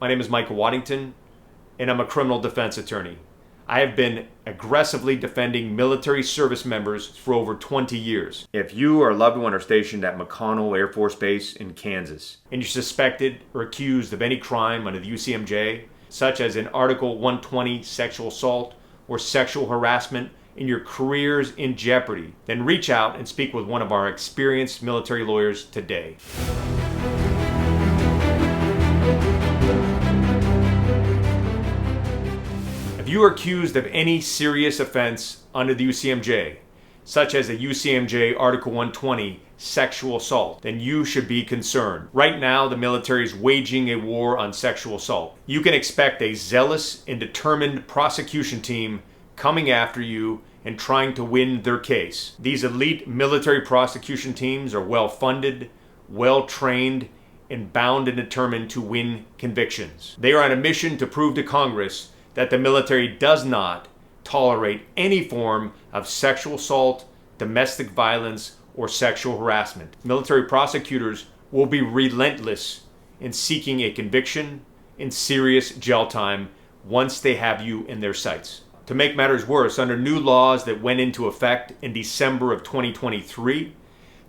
My name is Michael Waddington, and I'm a criminal defense attorney. I have been aggressively defending military service members for over 20 years. If you or a loved one are stationed at McConnell Air Force Base in Kansas, and you're suspected or accused of any crime under the UCMJ, such as an Article 120 sexual assault or sexual harassment, and your career's in jeopardy, then reach out and speak with one of our experienced military lawyers today. If you are accused of any serious offense under the UCMJ, such as a UCMJ Article 120 sexual assault, then you should be concerned. Right now, the military is waging a war on sexual assault. You can expect a zealous and determined prosecution team coming after you and trying to win their case. These elite military prosecution teams are well funded, well trained, and bound and determined to win convictions. They are on a mission to prove to Congress that the military does not tolerate any form of sexual assault, domestic violence, or sexual harassment. Military prosecutors will be relentless in seeking a conviction and serious jail time once they have you in their sights. To make matters worse, under new laws that went into effect in December of 2023,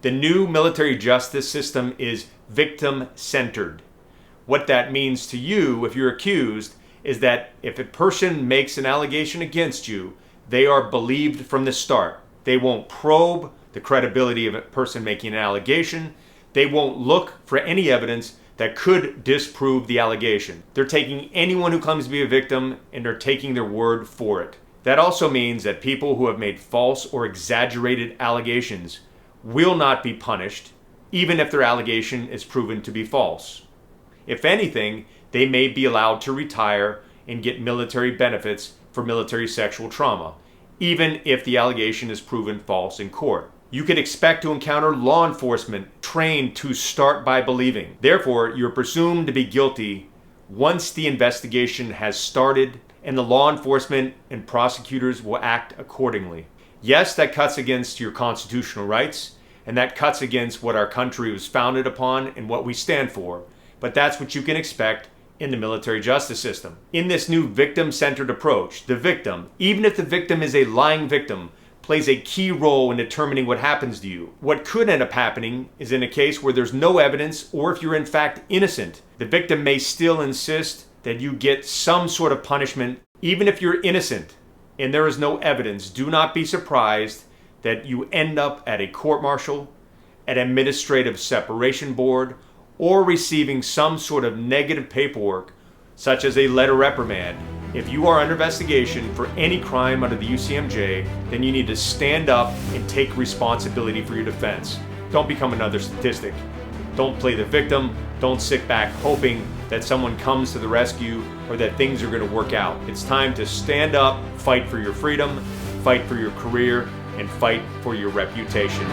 the new military justice system is victim-centered. What that means to you, if you're accused, is that if a person makes an allegation against you, they are believed from the start. They won't probe the credibility of a person making an allegation. They won't look for any evidence that could disprove the allegation. They're taking anyone who claims to be a victim and they're taking their word for it. That also means that people who have made false or exaggerated allegations will not be punished, even if their allegation is proven to be false. If anything, they may be allowed to retire and get military benefits for military sexual trauma, even if the allegation is proven false in court. You can expect to encounter law enforcement trained to start by believing. Therefore, you're presumed to be guilty once the investigation has started, and the law enforcement and prosecutors will act accordingly. Yes, that cuts against your constitutional rights, and that cuts against what our country was founded upon and what we stand for, but that's what you can expect in the military justice system. In this new victim-centered approach, the victim, even if the victim is a lying victim, plays a key role in determining what happens to you. What could end up happening is in a case where there's no evidence, or if you're in fact innocent, the victim may still insist that you get some sort of punishment. Even if you're innocent and there is no evidence, do not be surprised that you end up at a court-martial, an administrative separation board, or receiving some sort of negative paperwork, such as a letter reprimand. If you are under investigation for any crime under the UCMJ, then you need to stand up and take responsibility for your defense. Don't become another statistic. Don't play the victim. Don't sit back hoping that someone comes to the rescue or that things are going to work out. It's time to stand up, fight for your freedom, fight for your career, and fight for your reputation.